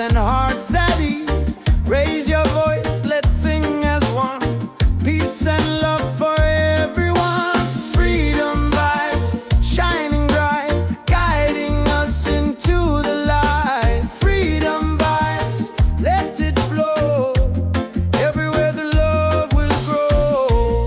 and hearts at ease. Raise your voice, let's sing as one. Peace and love for everyone. Freedom vibes shining bright, guiding us into the light. Freedom vibes, let it flow. Everywhere the love will grow.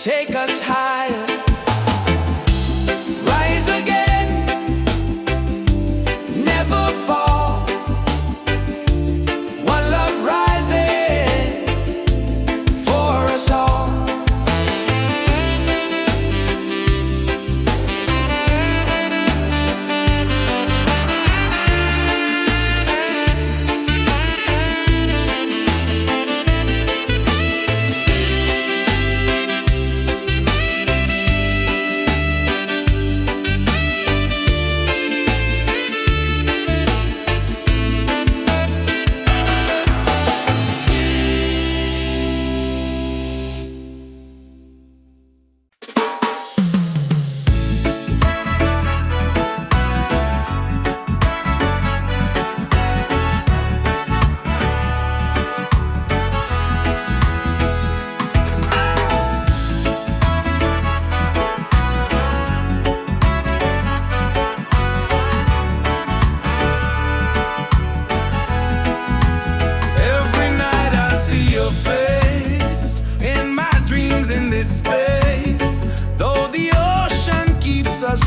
take us higher. Rise again, never fall. One love rising for us all.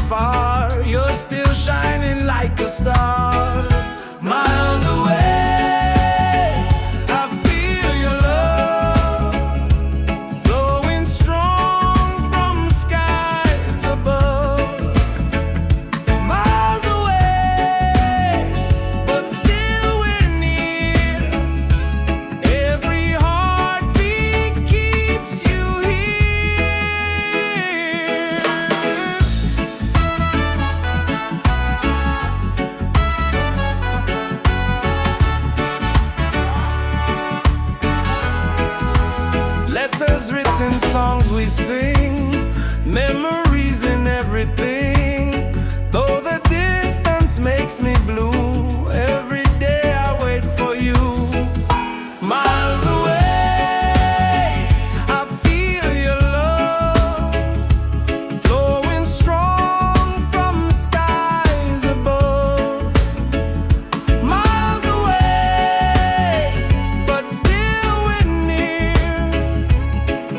Far, you're still shining like a star. Miles away, I feel your love flowing strong from skies above. Miles away, but still we're near. Every heartbeat keeps you here. Letters written, songs we sing, memories in everything. Though the distance makes me blue, every day I wait for you. Miles away, I feel your love flowing strong from skies above. Miles away, but still we're near.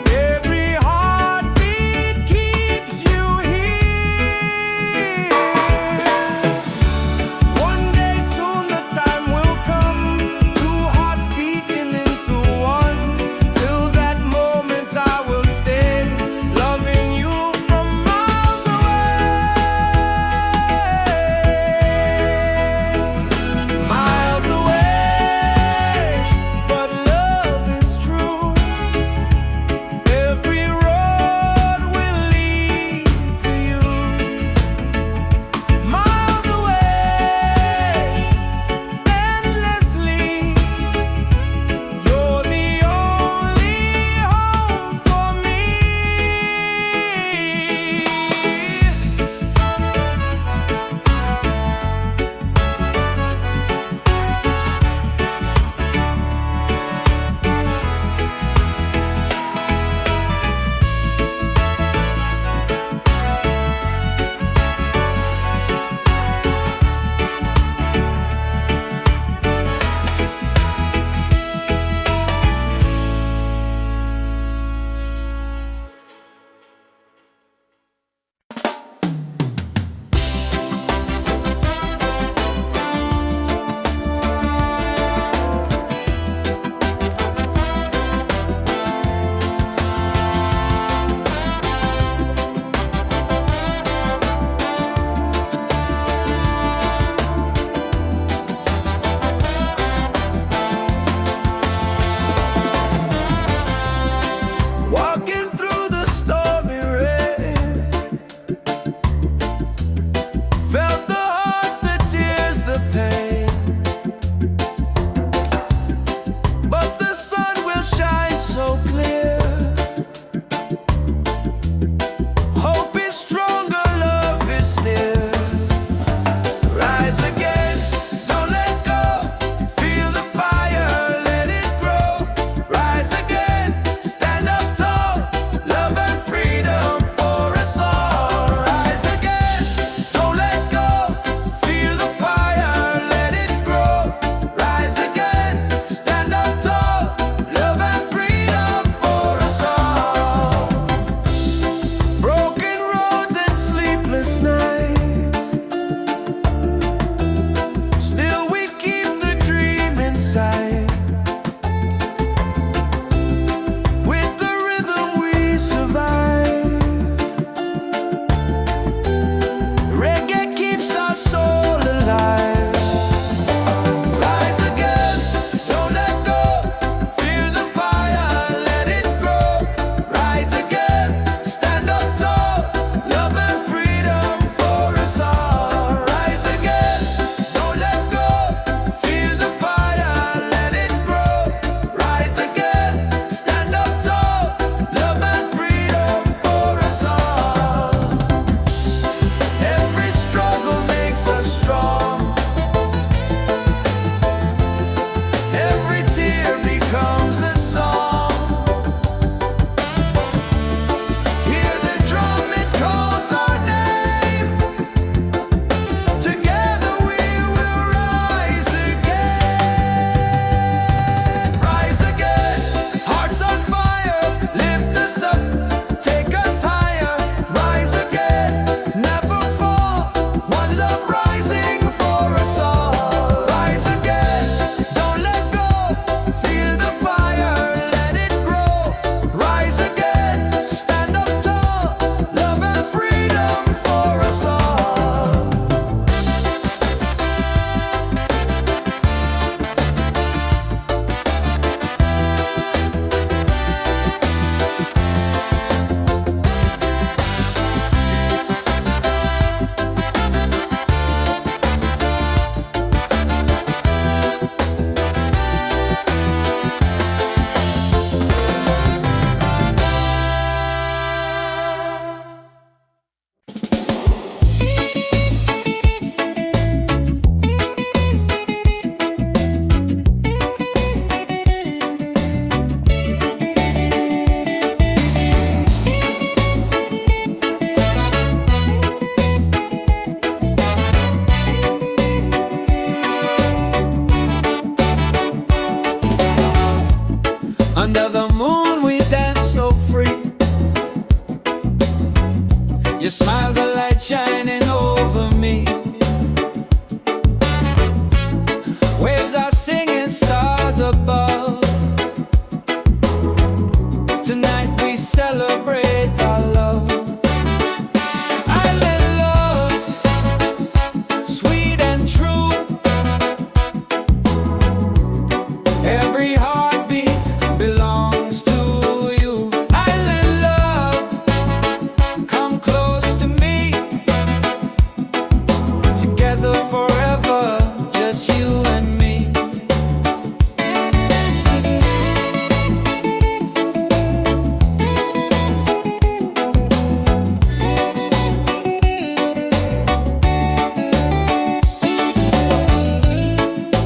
Every heartbeat keeps you here. Your smile's a light shining over me. Waves are singing, stars above. Tonight we celebrate our love. Island love, sweet and true. Every heartbeat belongs to you. Island love, come close to me. Together forever, just you and me.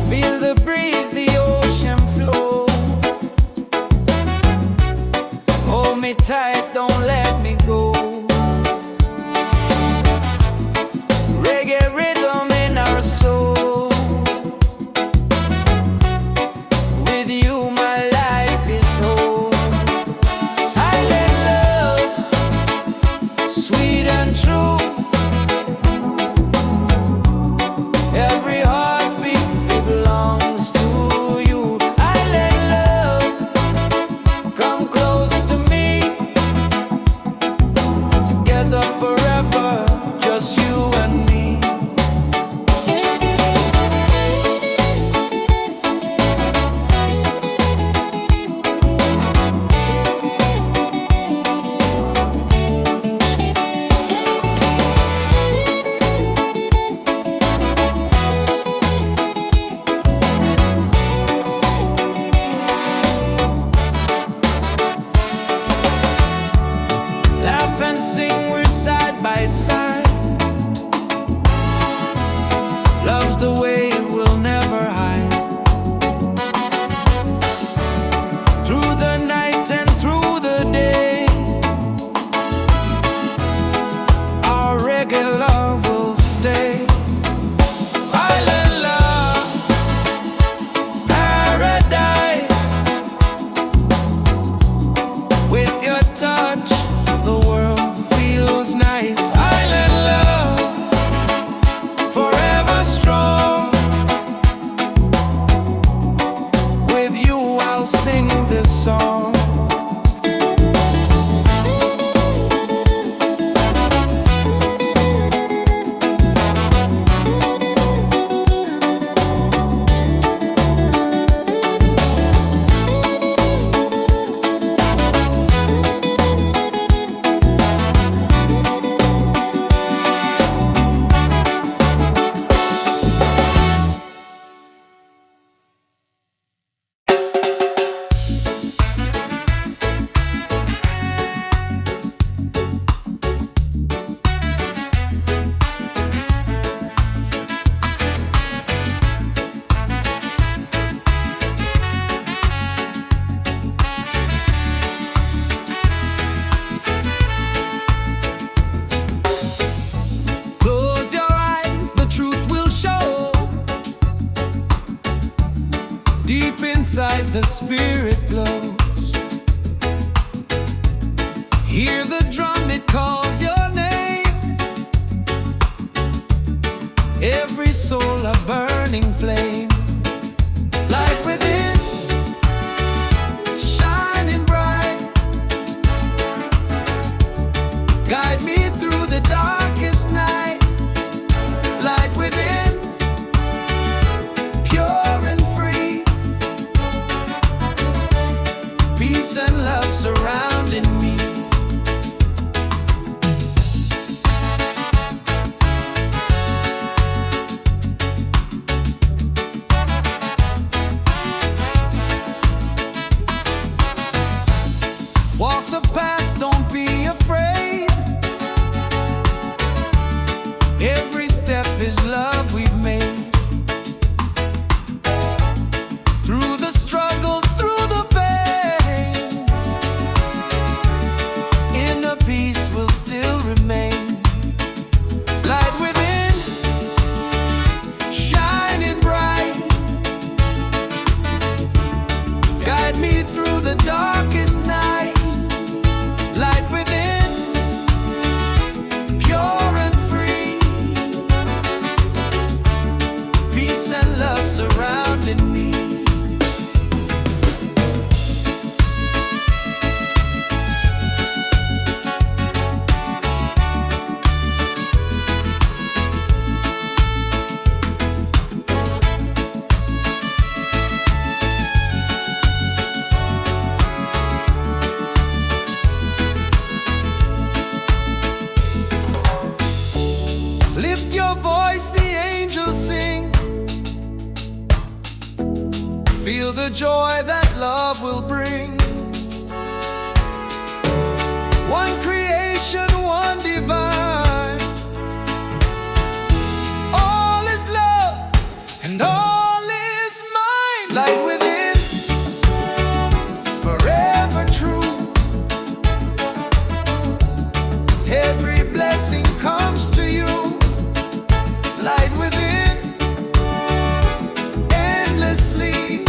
Feel the breeze, the ocean flow. Hold me tight, don't let me go. Reggae rhythm in our soul. With you my life is whole. Island love, sweet and true. Every heartbeat belongs to you. Island love, come close to me. Together forever, just you and me. Laugh and sing, we're side by side. Love's the way we'll never hide. Through the night and through the day, our reggae love will stay. Island love, paradise. With your touch, the world feels nice. Island love, forever strong. With you I'll sing this song. Close your eyes, the truth will show. Deep inside the spirit glows. Hear the drum, it calls your name. Every soul a burning flame. Light within, shining bright. Guide me through the darkest night. Light within, pure and free. Peace and love surrounding me. the joy that love will bring. One creation, one divine. All is love and all is mine. Light within, forever true. Every blessing comes to you. Light within, endlessly.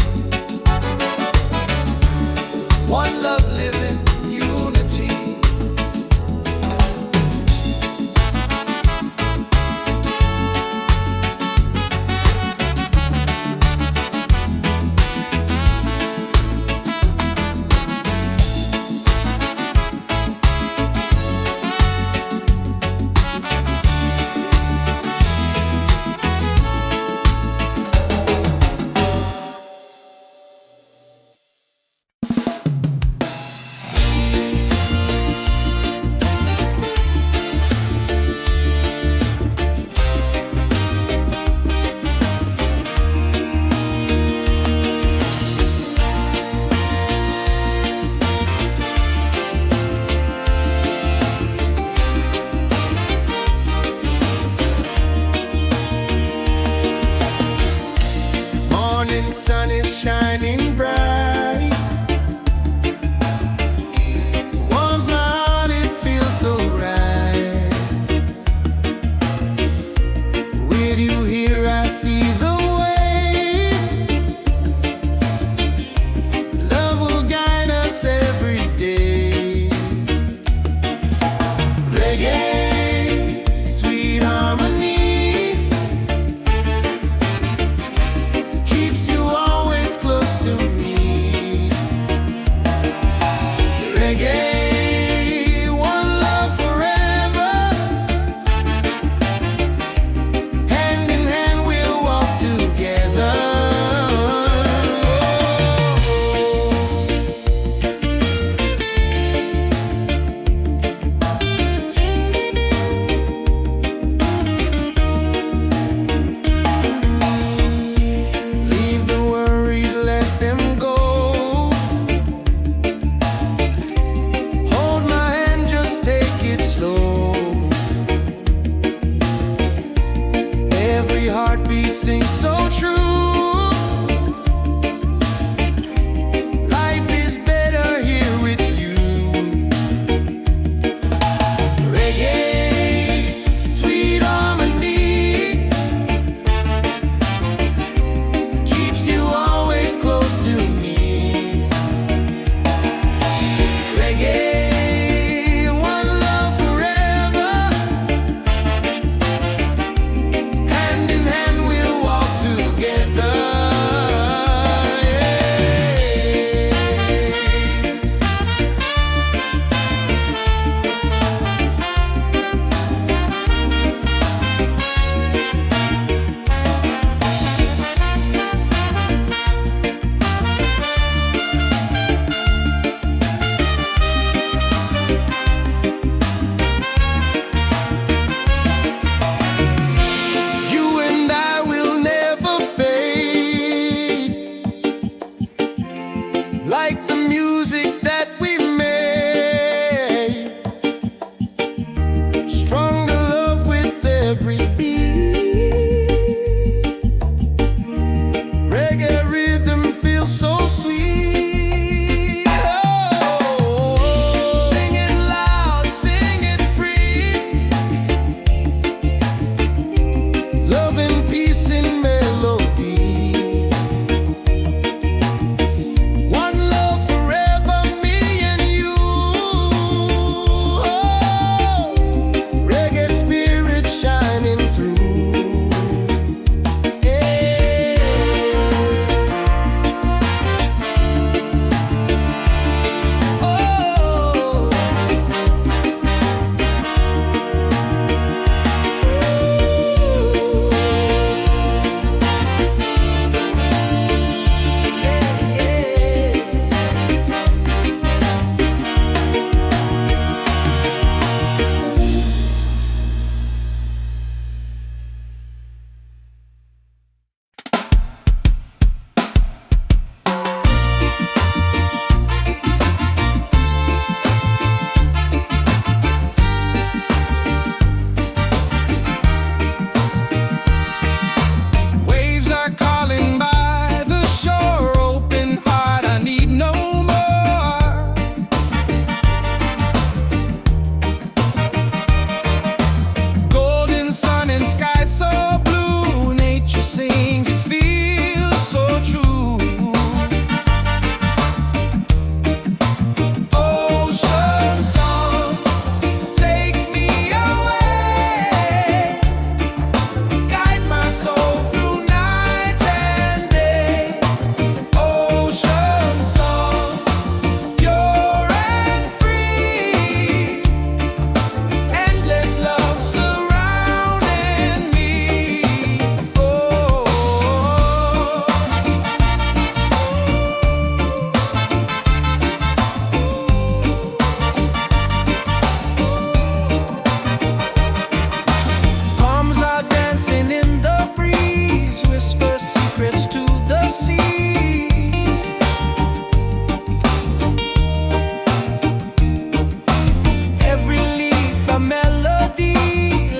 melody,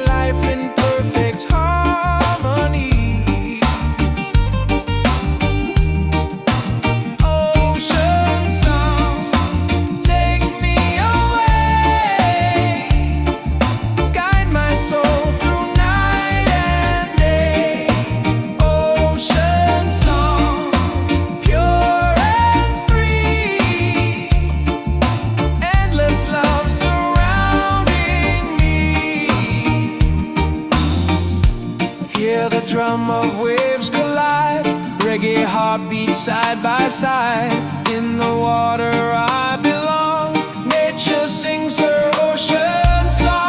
life in perfect harmony. Ocean song, take me away, guide my soul through night and day. Ocean song, pure and free, endless love surrounding me. Hear the drum of waves collide, reggae heartbeat side by side. In the water I belong, nature sings her ocean song.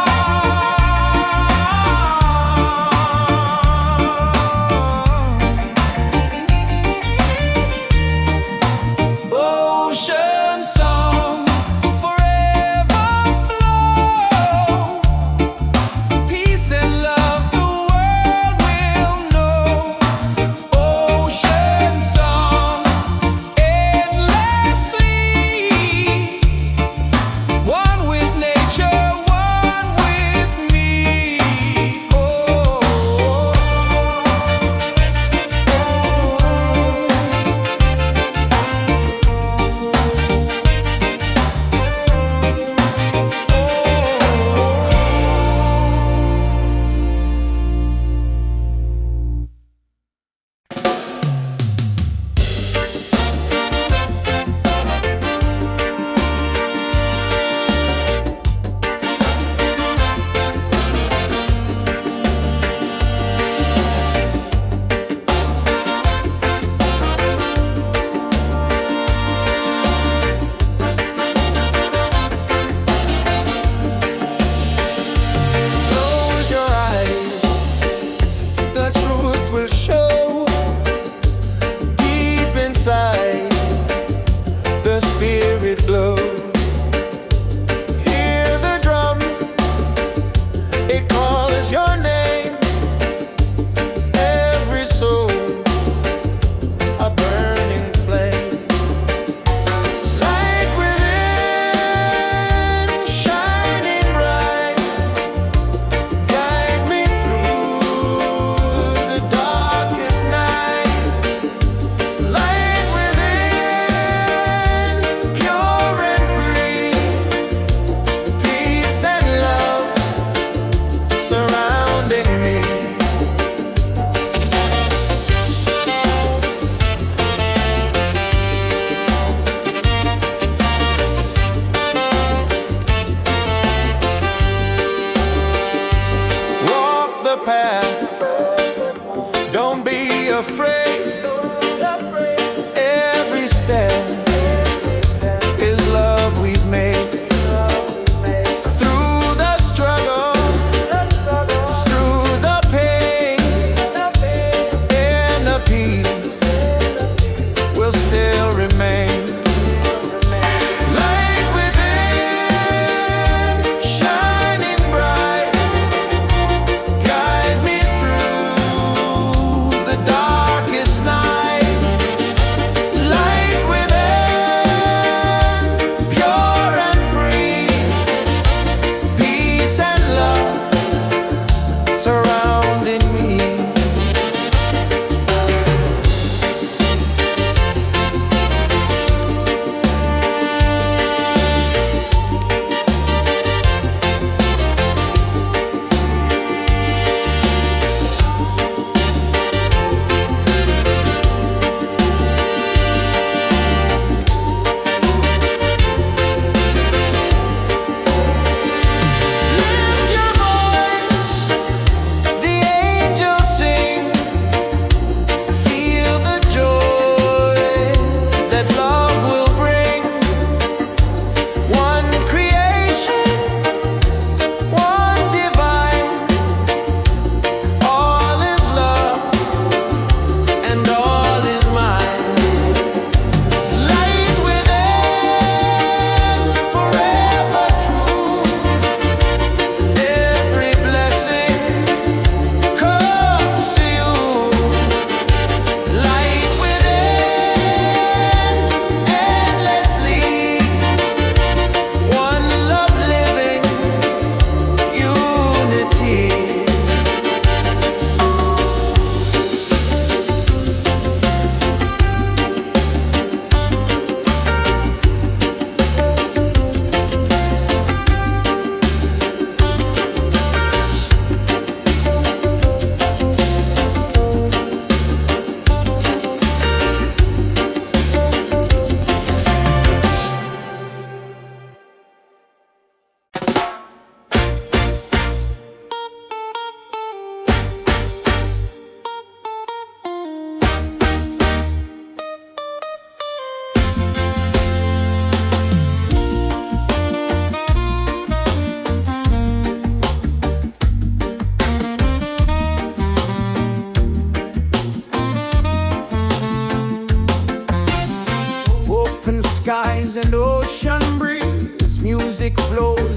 Ocean song, forever flow, peace and love the world will know. Ocean song, endlessly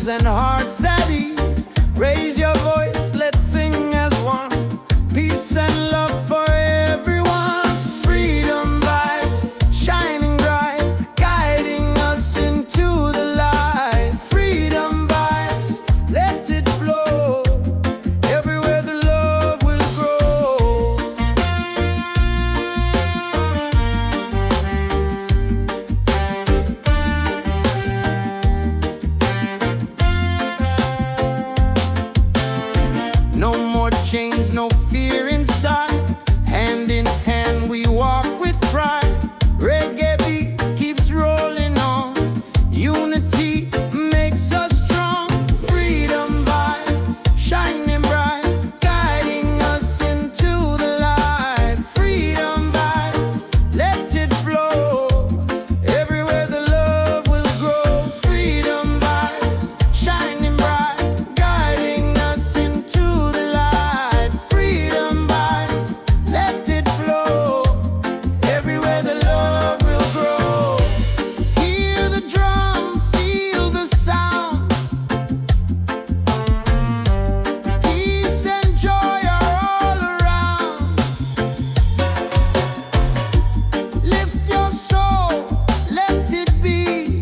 minds and hearts at ease. Raise your voice, let's sing as one. Peace and love for everyone. Freedom vibes, shining bright, guiding us into the light. Freedom vibes, let it flow. Everywhere the love will grow. No more chains, no fear inside. Hand in hand we walk with pride. Reggae beat keeps rolling on. Unity makes us strong. Freedom vibe, shining bright, guiding us into the light. Freedom vibe, let it flow. Everywhere the love will grow. Freedom vibes, shining bright, guiding us into the light. Freedom vibes, let it flow. Everywhere the love will grow. Hear the drum, feel the sound. Peace and joy are all around. Lift your soul, let it be.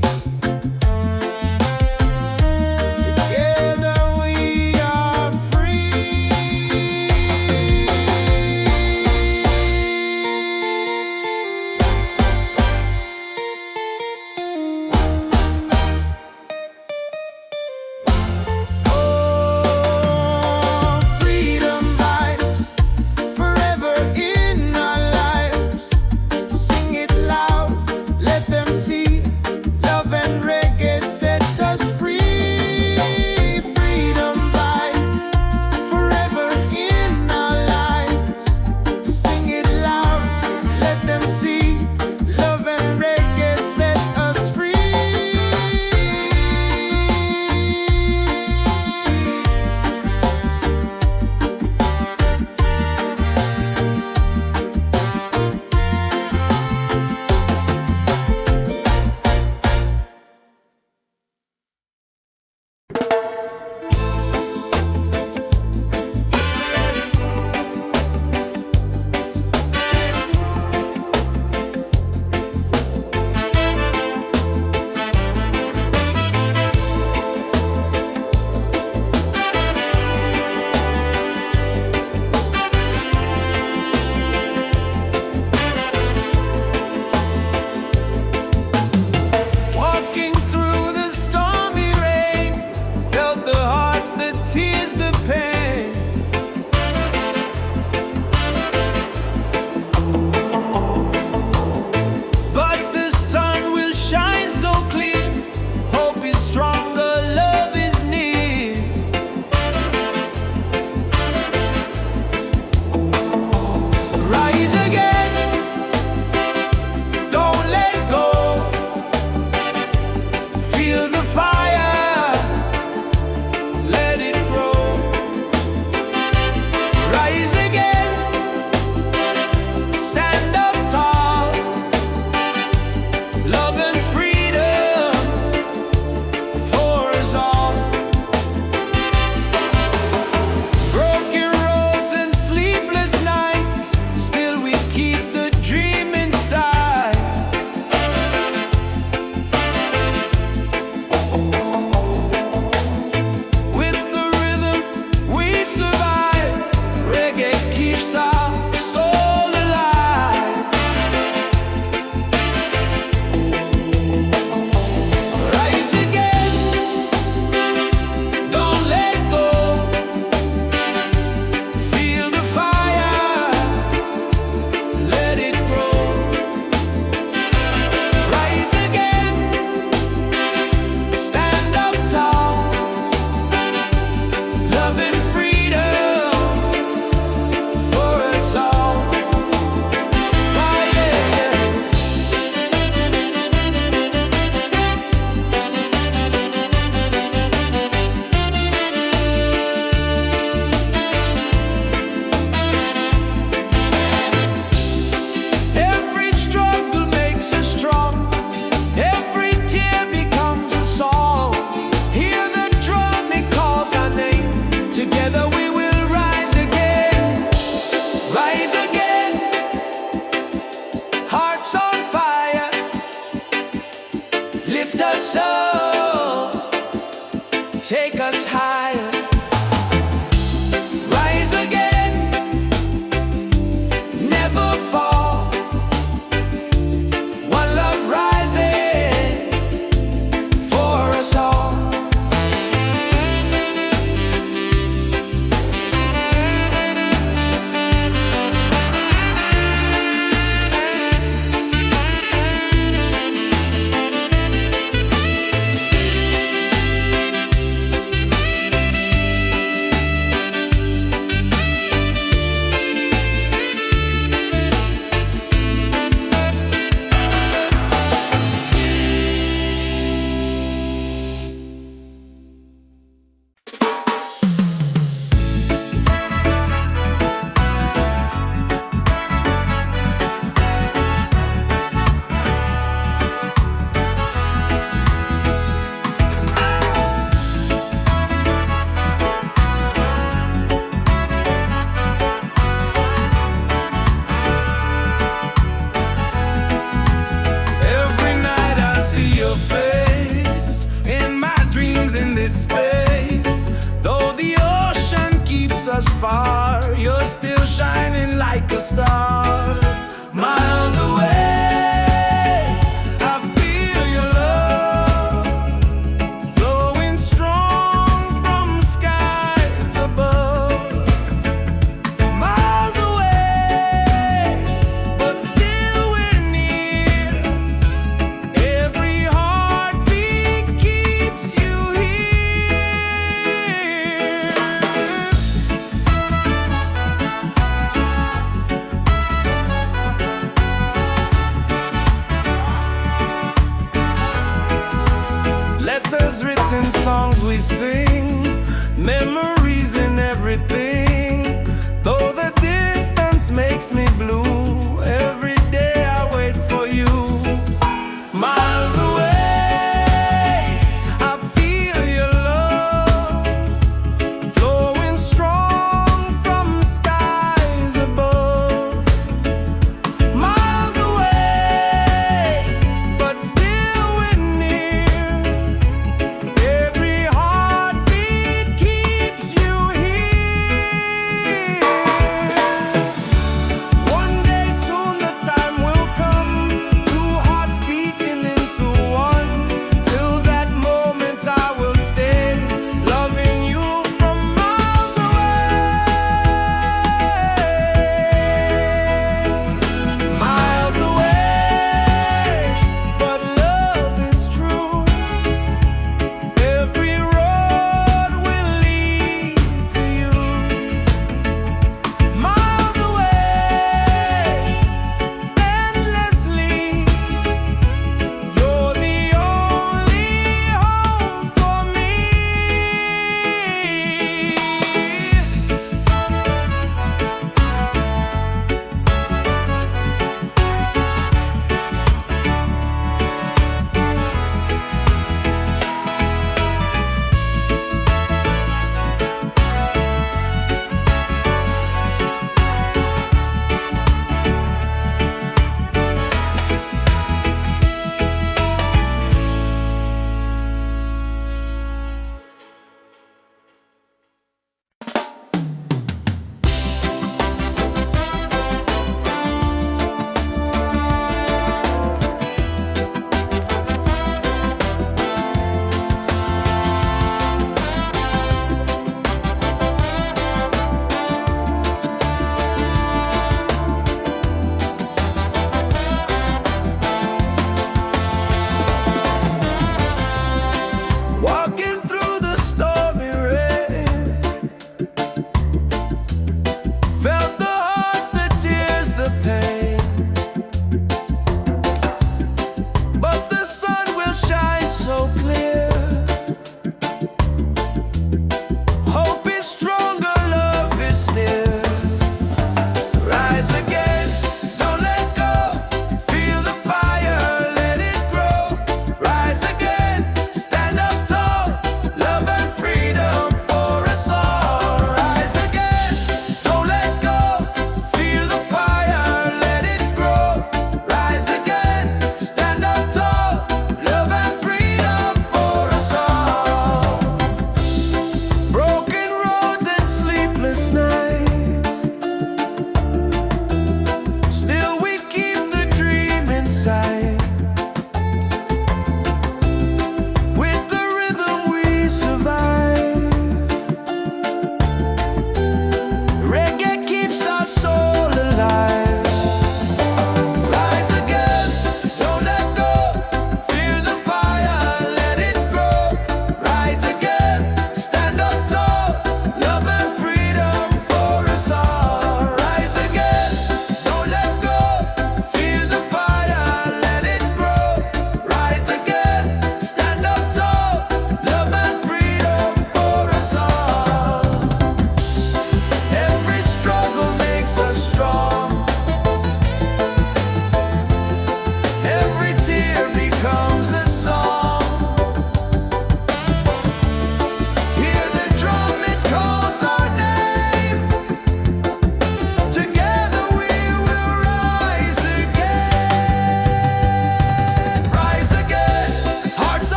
Together we are free. Oh, freedom vibes, forever in our lives. Sing it loud, let them see. Love and reggae set us free. Freedom vibes, forever in our lives. Sing it loud, let them see. Love and reggae set us free. Walking through the stormy rain, felt the heart, the tears, the pain. But the sun will shine so clean. Hope is stronger, love is near. Rise again, don't let go. Feel the fire, let it grow. Rise again, stand up tall. Love and freedom for us all. Broken roads and sleepless nights, still we keep the dream inside. With the rhythm we survive. Reggae keeps our soul alive. Rise again, don't let go. Feel the fire, let it grow. Rise again, stand up tall. Love and freedom for us all. Ah, yeah, yeah. Every struggle makes us strong. Every tear becomes a song. Hear the fire. Rise again, never fall. One love rising for us all. Far, you're still shining like a star. Miles away, I feel your love flowing strong from skies above. Miles away, but still we're near. Every heartbeat keeps you here. Letters written, songs we sing, memories in everything. Though the distance makes me blue, every day I wait for you. Miles away, I feel your love flowing strong from skies above. Miles away, but still we're near. Every heartbeat keeps you here. One day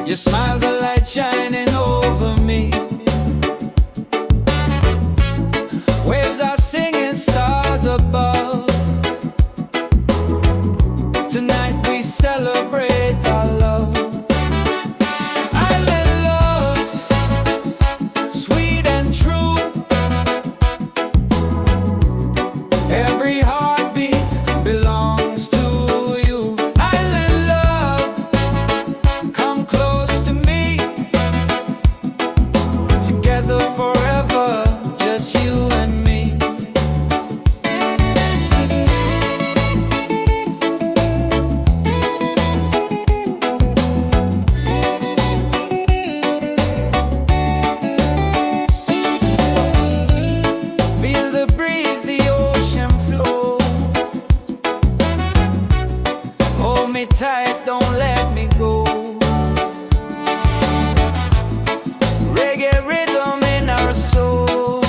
Your smile's a light shining over me. Waves are singing, stars above. Tonight we celebrate our love. Island love, sweet and true. Every heartbeat belongs to you. Island love, come close to me. Together forever, just you and me. Feel the breeze, the ocean flow. Hold me tight, don't let me go. Reggae rhythm in our soul.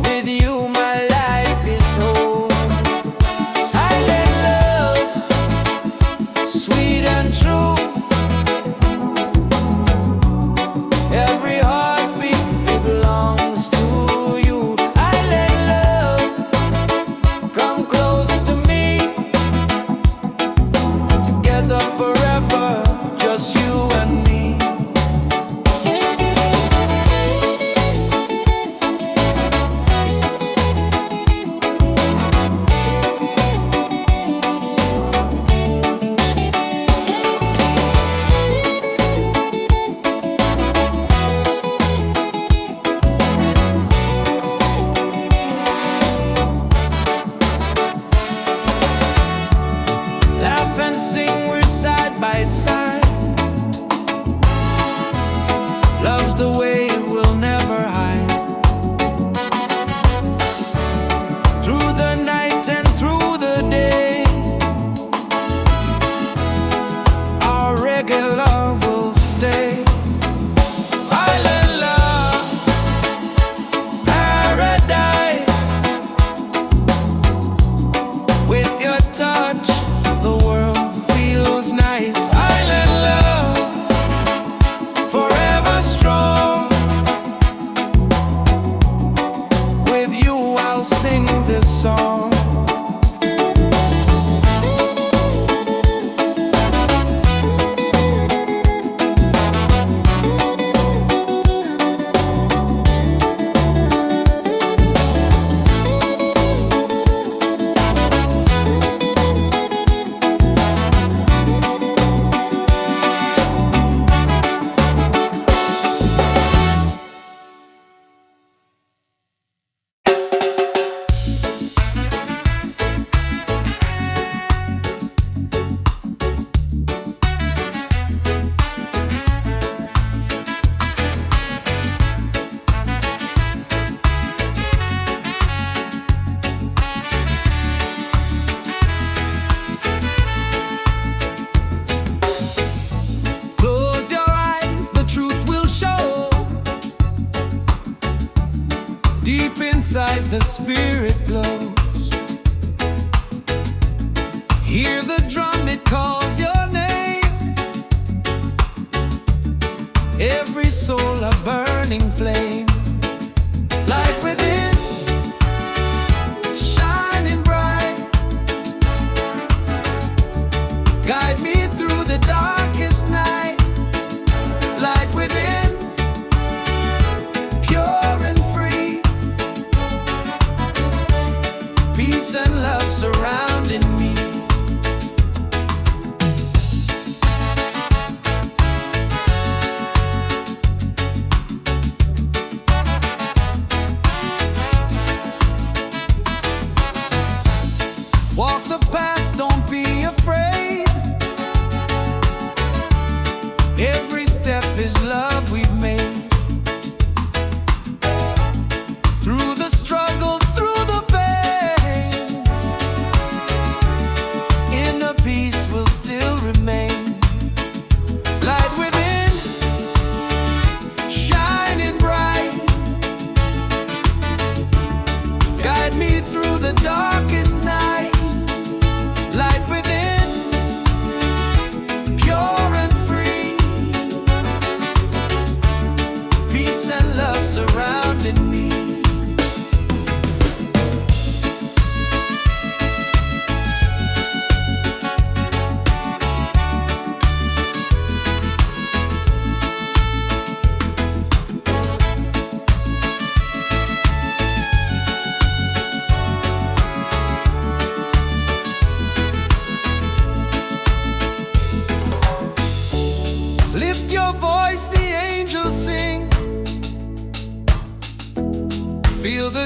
With you my life is whole. Island love, sweet and true. Every heartbeat belongs to you. Island love, come close to me. Together forever, just you and me. Laugh and sing, we're side by side. Love's the way we'll never hide. Through the night and through the day, our reggae love will stay. Island love, paradise. With your touch, the world feels nice. Island love, forever strong. With you I'll sing this song. Close your eyes, the truth will show. Deep inside the spirit glows. Hear the drum, it calls your name. Every soul a burning flame. Light within, shining bright. Guide me through the darkest night. Light within, pure and free.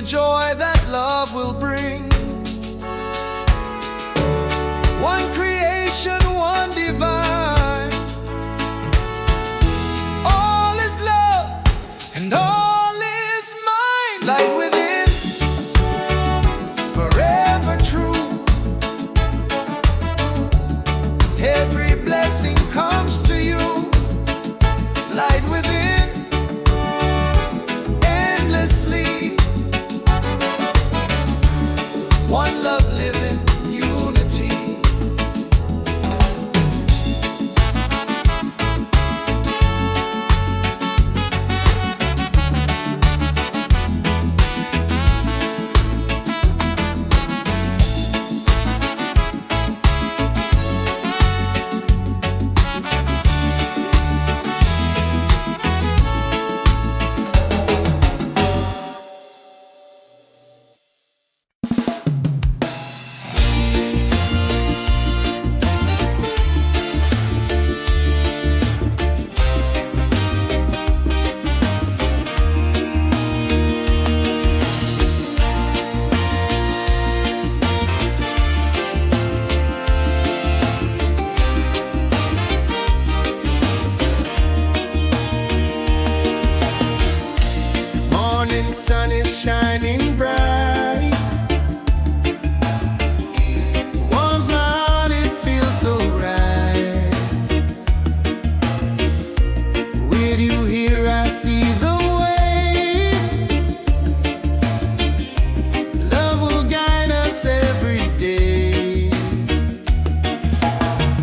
the joy that love will bring. One creation, one divine. All is love and all is mine. Light within, forever true. Every blessing comes to you. Light within, endlessly. One love living, unity. Morning sun is shining bright. Warms my heart, it feels so right. With you here I see the way. Love will guide us every day.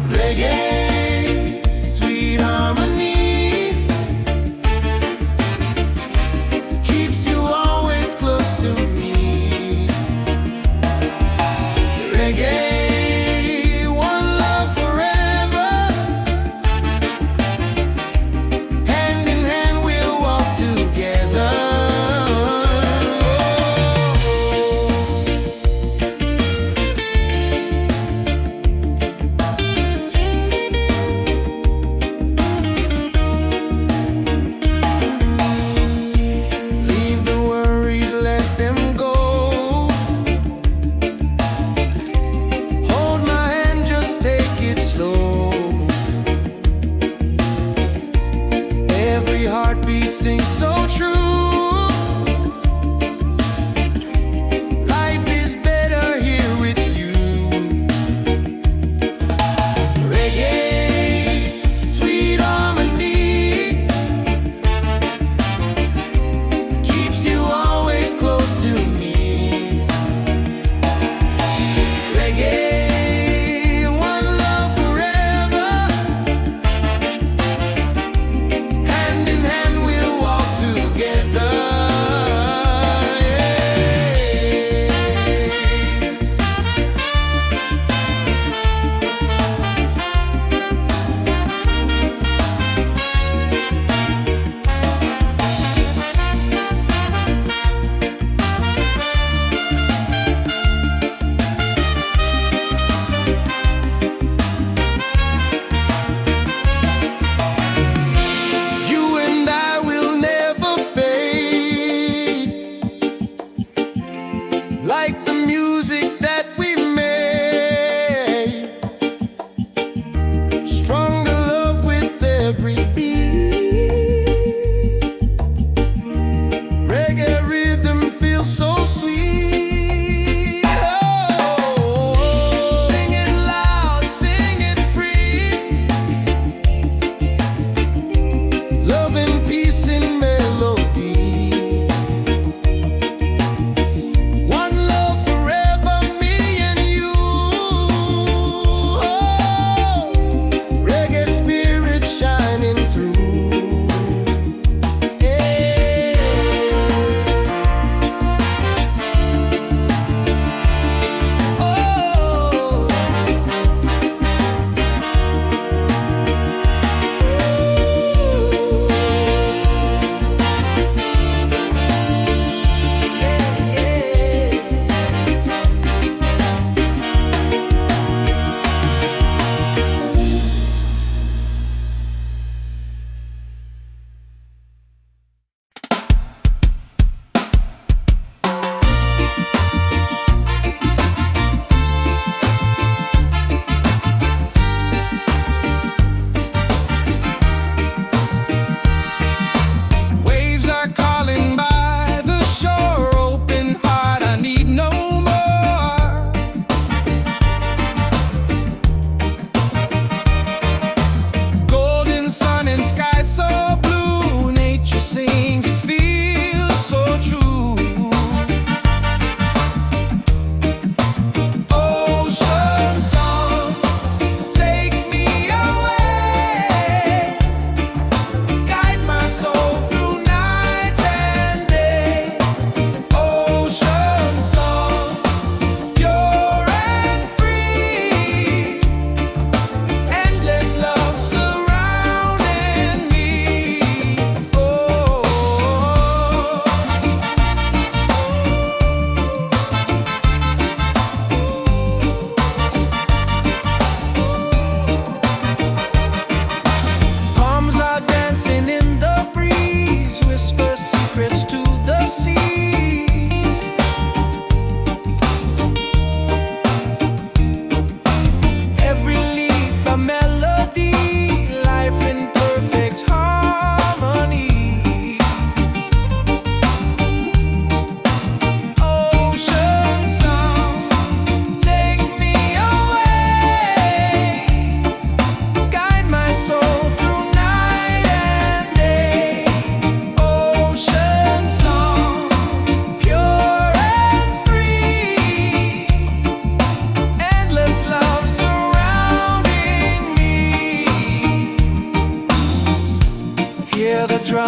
Reggae, sweet harmony, keeps you always close to me. Reggae, one love forever. Hand in hand we'll walk together.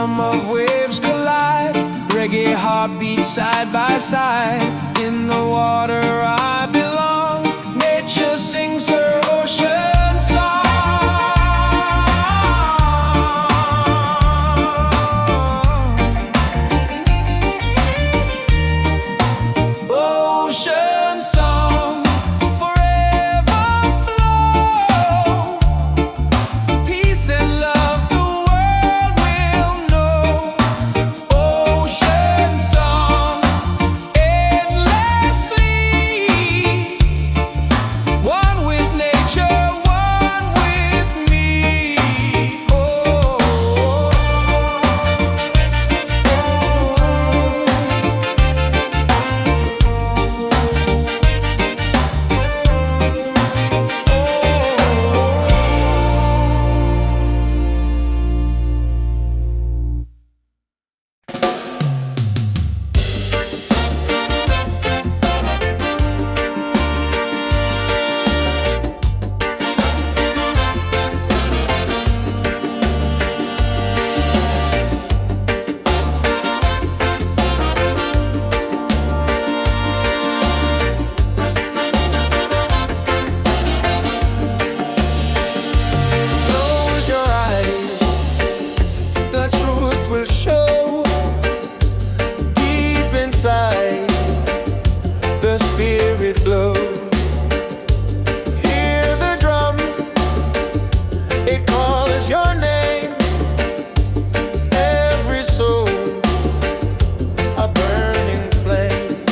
rhythm of waves collide. Reggae heartbeat side by side. In the water I belong. Nature sings her ocean song. Ocean song, forever flow. Peace and love the world will know. Ocean song, endlessly. One with nature, one with me. Oh. Close your eyes, the truth will show. Deep inside, the spirit glows. Hear the drum, it calls your name. Every soul, a burning flame.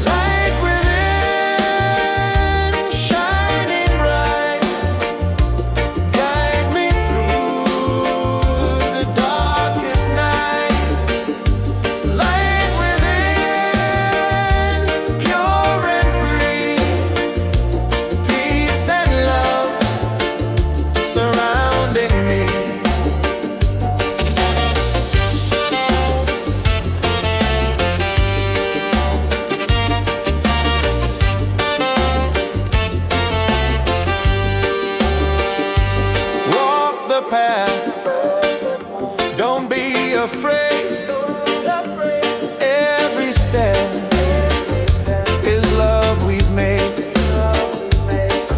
Light within, shining bright. Guide me through the darkest night. Light within, pure and free. Peace and love surrounding me. Walk the path, don't be afraid. Every step is love we've made.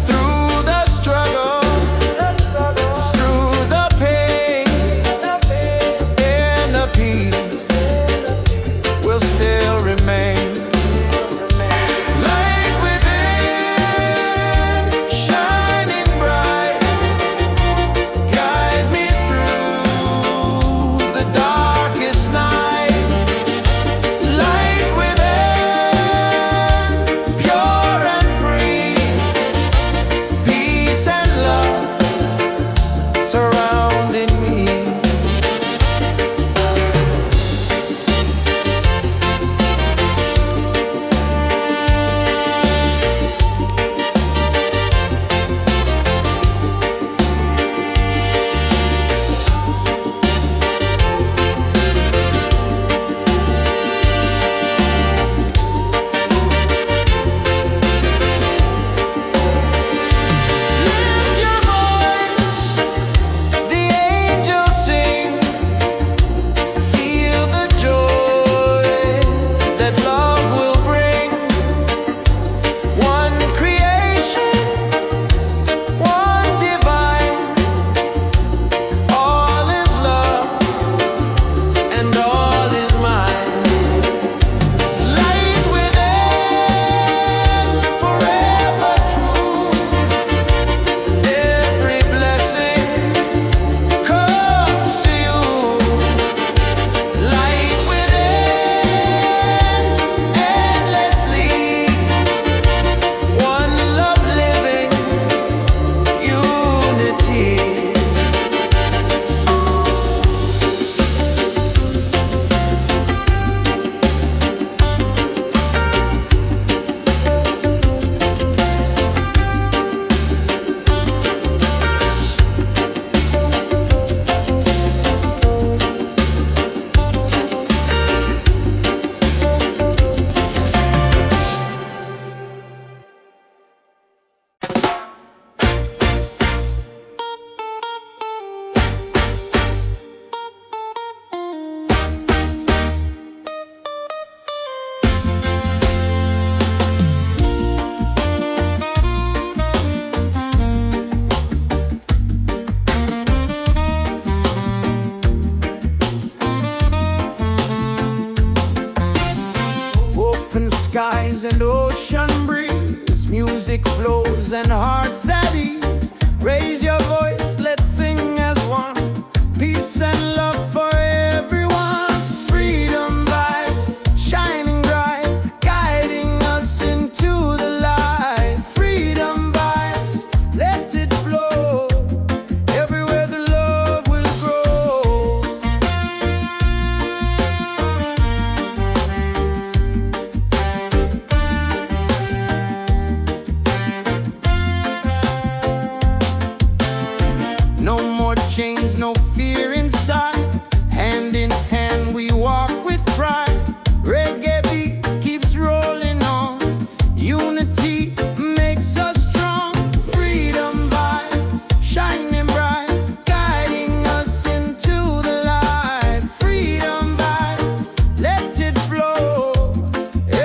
Through the struggle, through the pain, inner peace will still remain. Light within, shining bright. Guide me through the darkest flows and hearts at ease. Raise your voice, let's sing as one. Peace and love for everyone. Freedom vibes, shining bright, guiding us into the light. Freedom vibes, let it flow. Everywhere the love will grow. No more chains, no fear inside. Hand in hand we walk with pride. Reggae beat keeps rolling on. Unity makes us strong. Freedom vibe, shining bright, guiding us into the light. Freedom vibe, let it flow.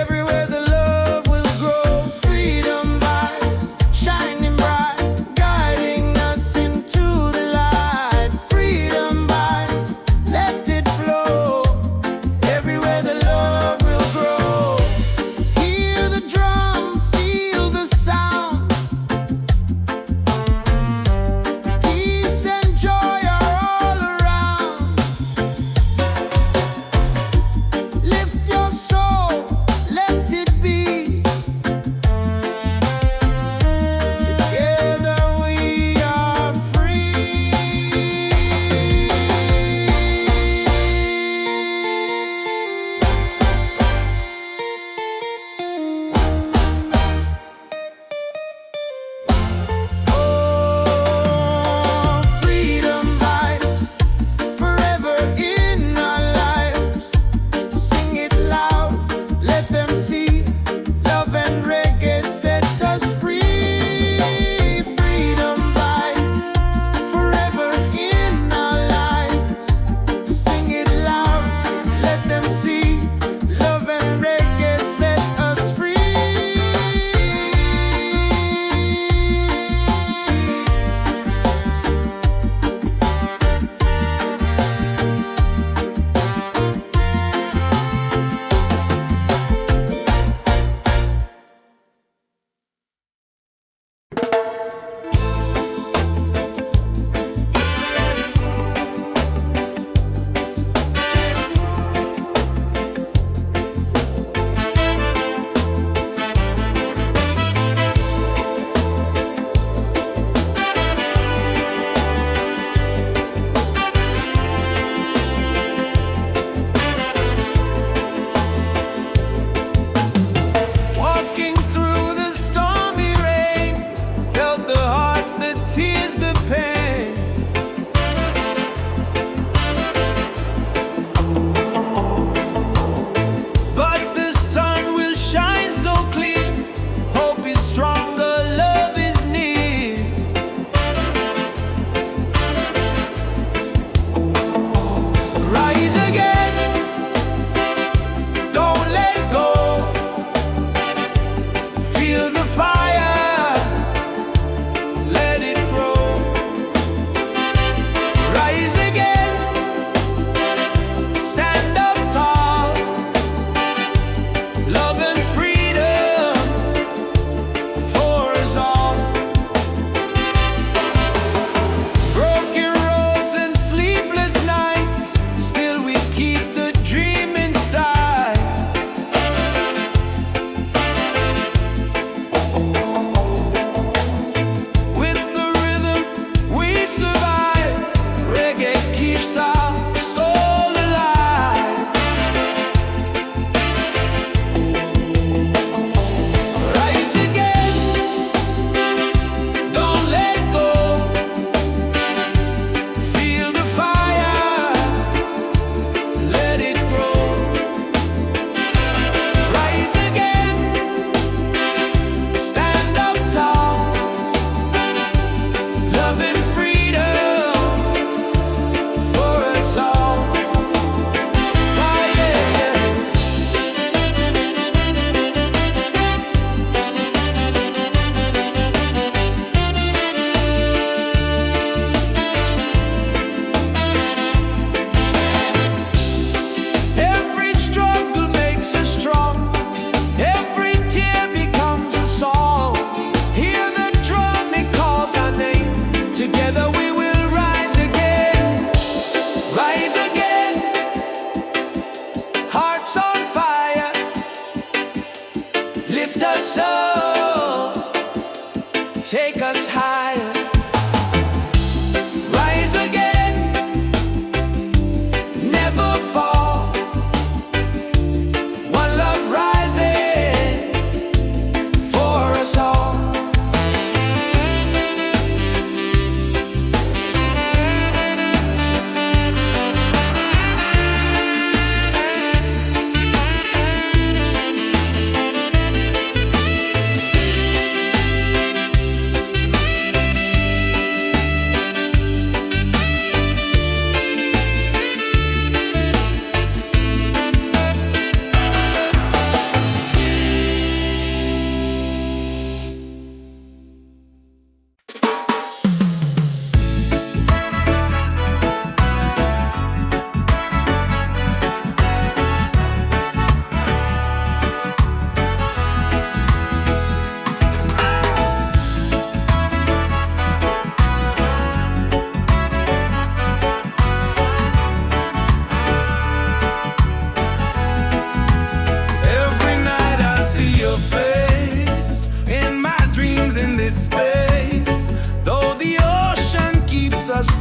Everywhere the love will grow. Freedom vibes, shining bright, guiding us into the light. Freedom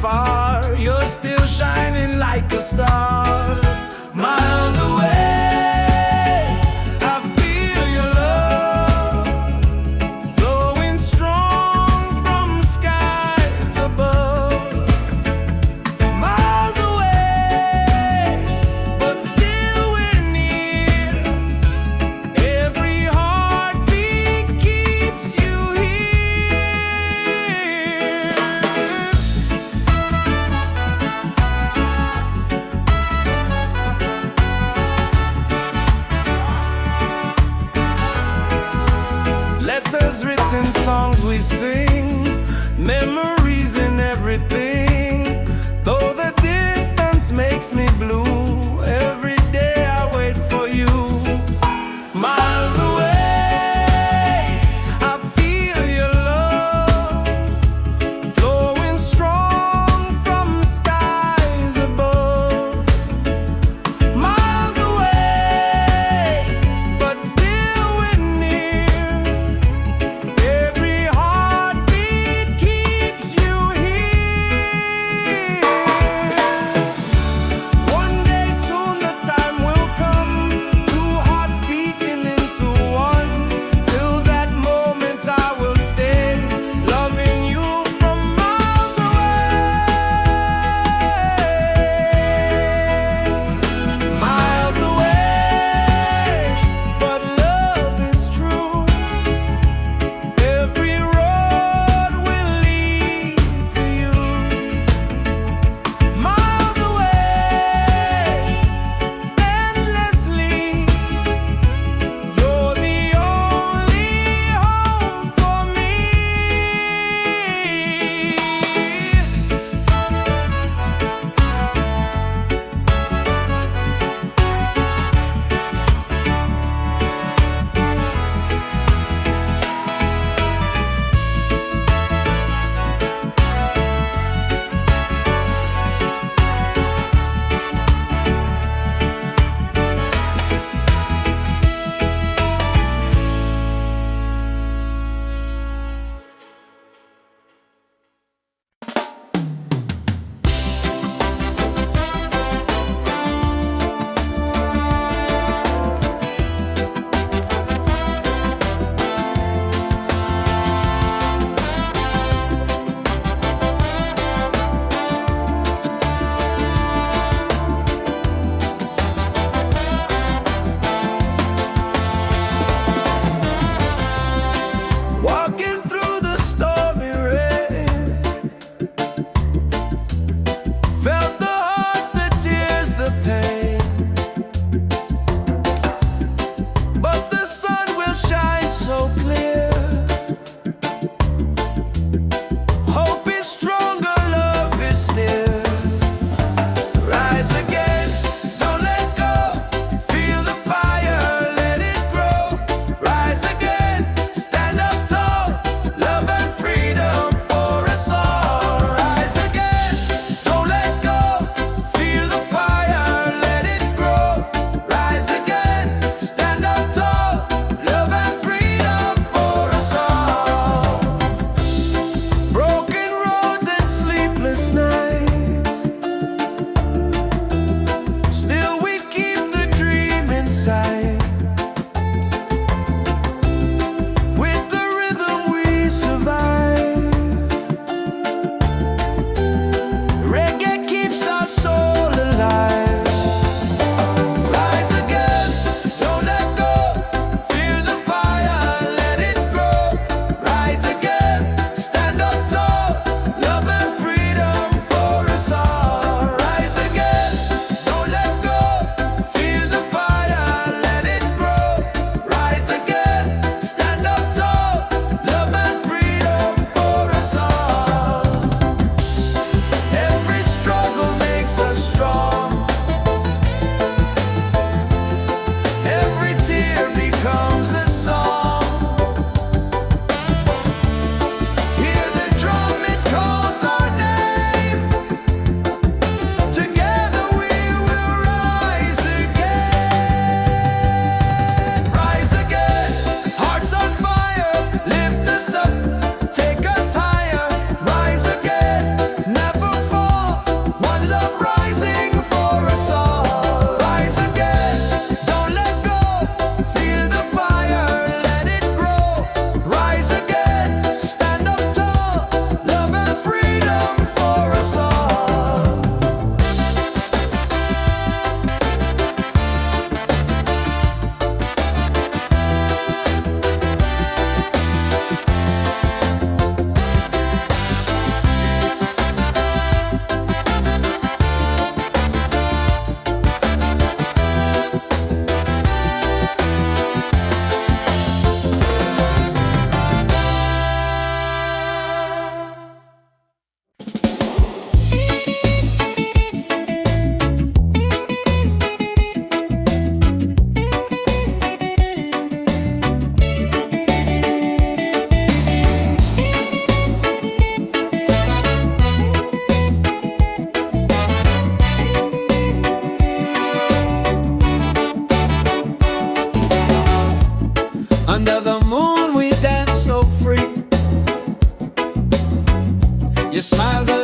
far, you're still shining like a star. Miles away, I feel your love flowing strong from skies above. Miles away, but still we're near. Every heartbeat keeps you here. Letters written, songs we sing, memories in everything. Though the distance makes me blue, every day I wait for you. Miles away, I feel your love flowing strong from skies above. Miles away, but still we're near. Every heartbeat keeps you here.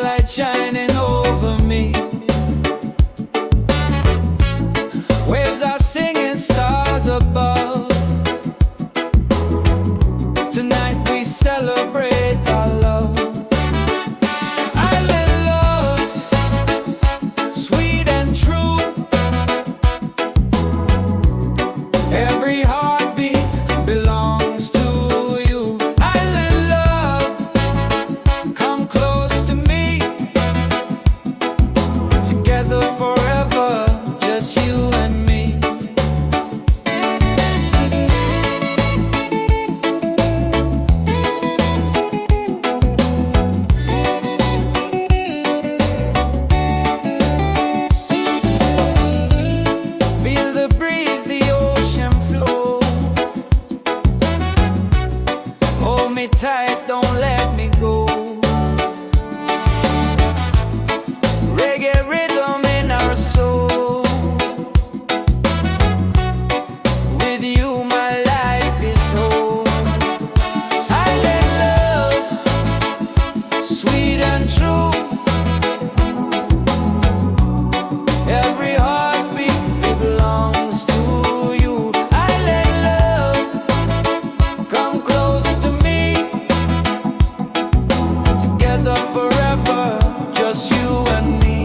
light shining over me. Waves are singing, stars above. Tonight we celebrate our love. Island love, sweet and true. Every heartbeat belongs to you. Island love, come close to me. Together forever, just you and me. Feel the breeze, the ocean flow. Hold me tight, don't let me go. Reggae rhythm in our soul. With you my life is whole. Island love, sweet and true. Every heartbeat belongs to you. Island love, come close to me. Together forever, just you and me.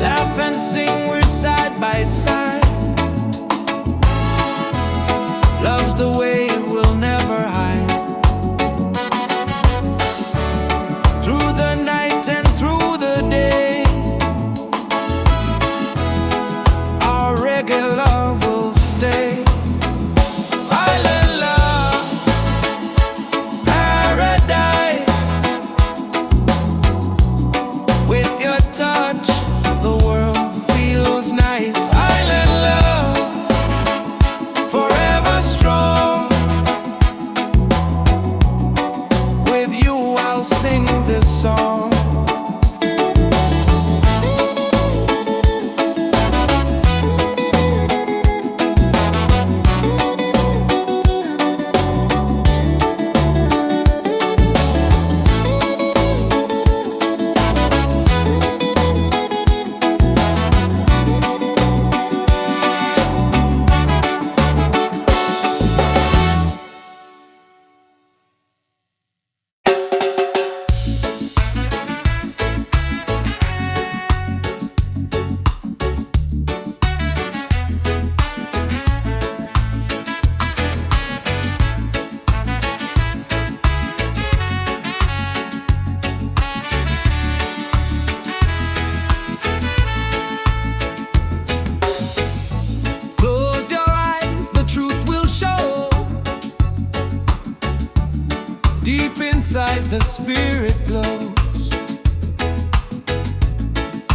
Laugh and sing, we're side by side. Love's the way we'll never hide. Through the night and through the day, our reggae love will stay. Island love, paradise. With your touch, the world feels nice. Island love, forever strong. With you I'll sing this song. Close your eyes, the truth will show. Deep inside the spirit glows.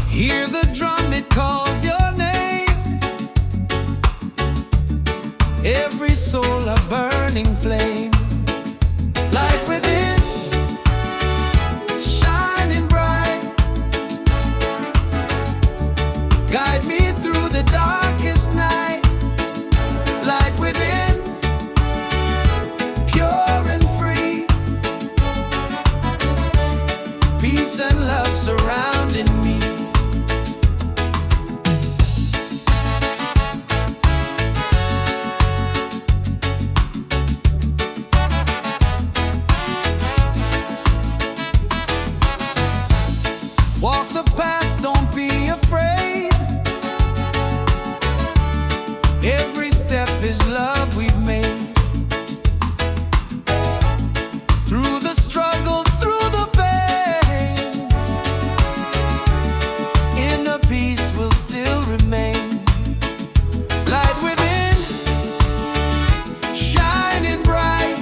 Hear the drum, it calls your name. Every soul a burning flame. Light within, shining bright. Guide me through the darkest night. Light within, pure and free. Peace and love surrounding me. Walk the path, don't be afraid. Every step is love we've made. Through the struggle, through the pain, inner peace will still remain. Light within, shining bright.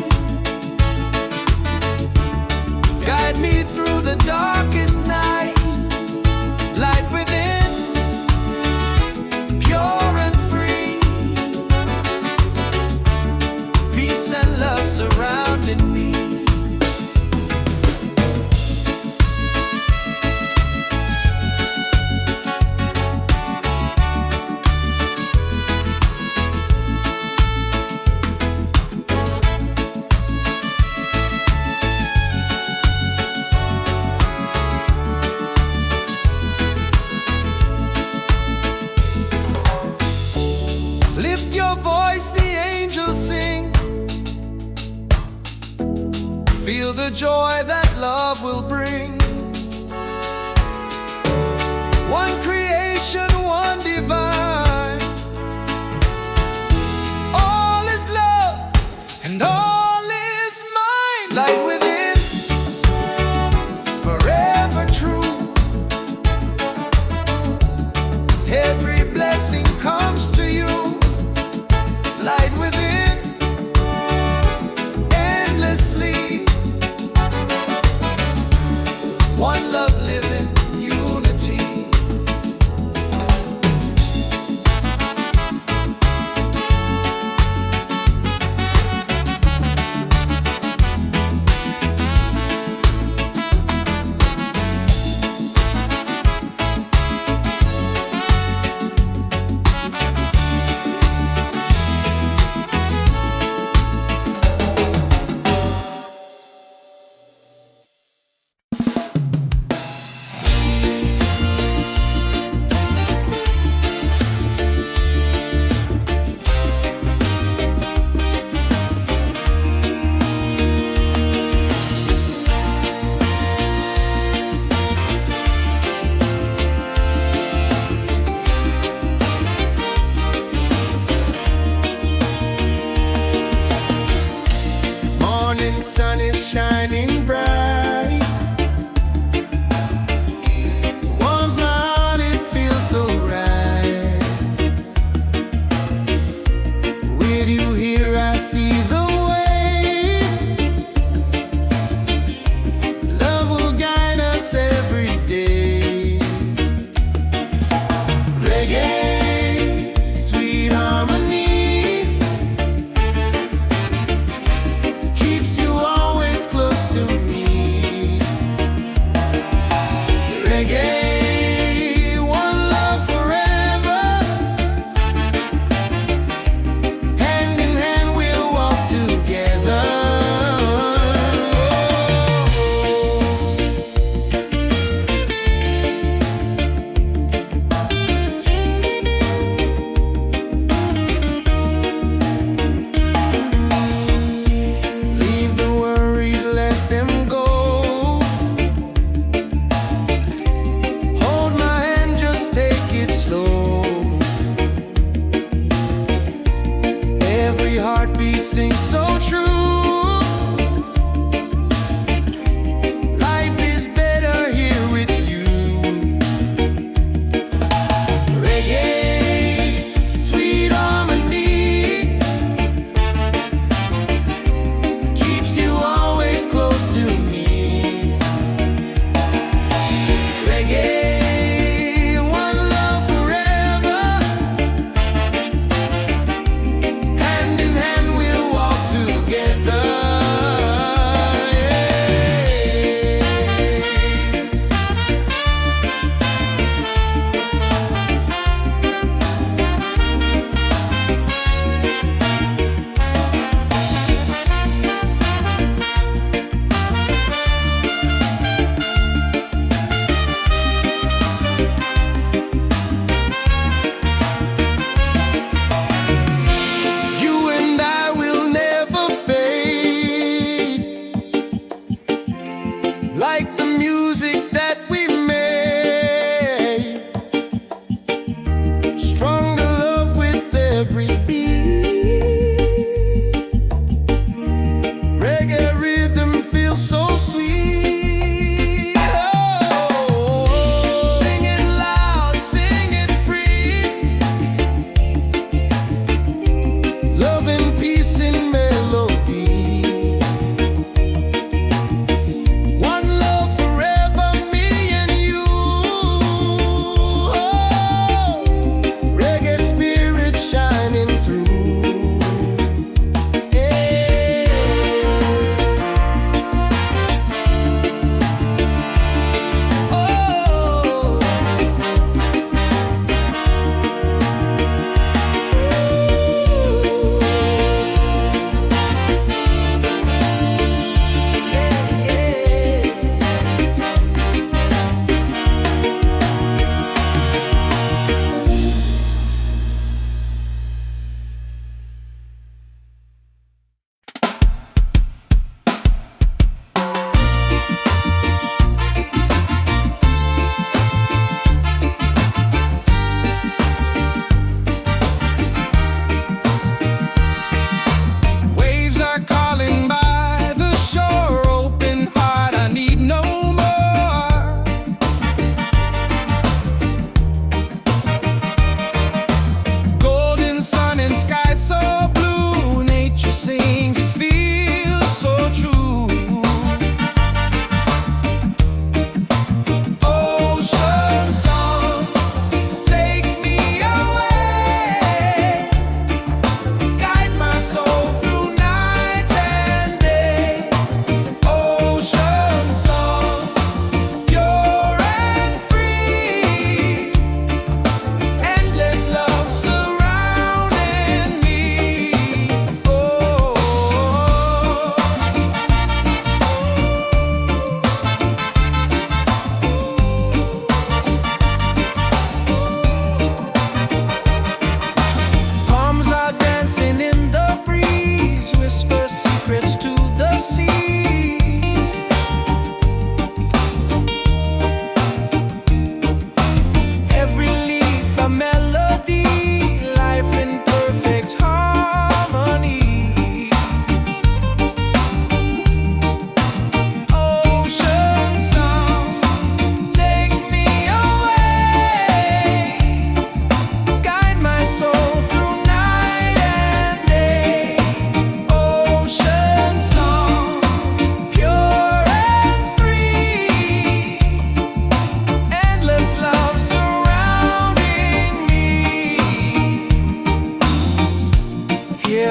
Guide me through the darkest night. Light within, pure and your voice the angels sing. Feel the joy that love will bring. One creation, one divine. All is love and all is mine. Light within, forever true. Every blessing comes to you. Light within, endlessly. One love living, unity.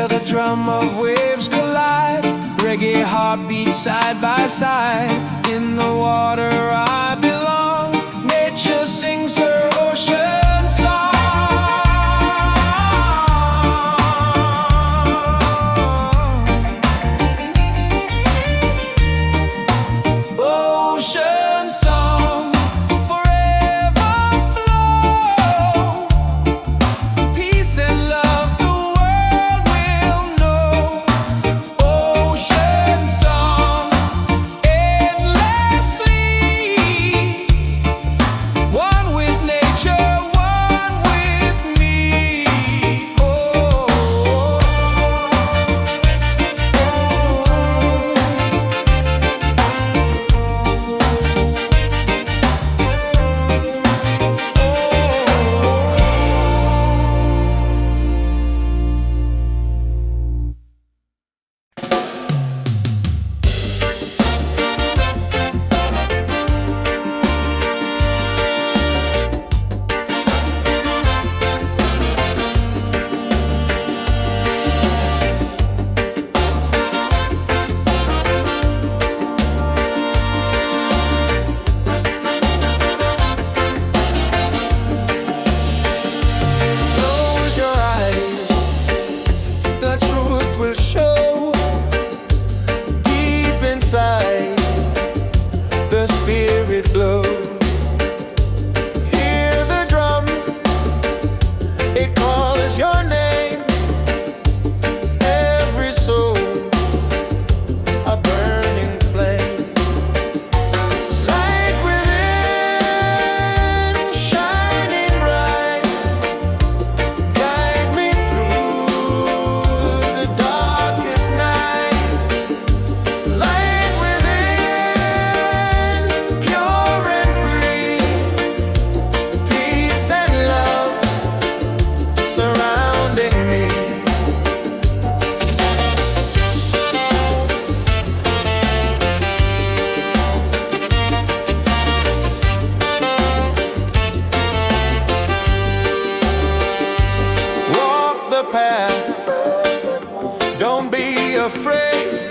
where the drum of waves collide. Reggae heartbeats side by side. In the water I belong. Nature sings her ocean song. Ocean song, forever flow. Peace and love the world will know. Ocean song, endlessly. One with nature, one with me. Oh. Close your eyes, the truth will show. Deep inside, the spirit glows. Hear the drum, it calls your name. Every soul, a burning flame. Light within, shining bright. Guide me through the darkest night. Light within, pure and free. Peace and love surrounding me. Walk the path, don't be afraid.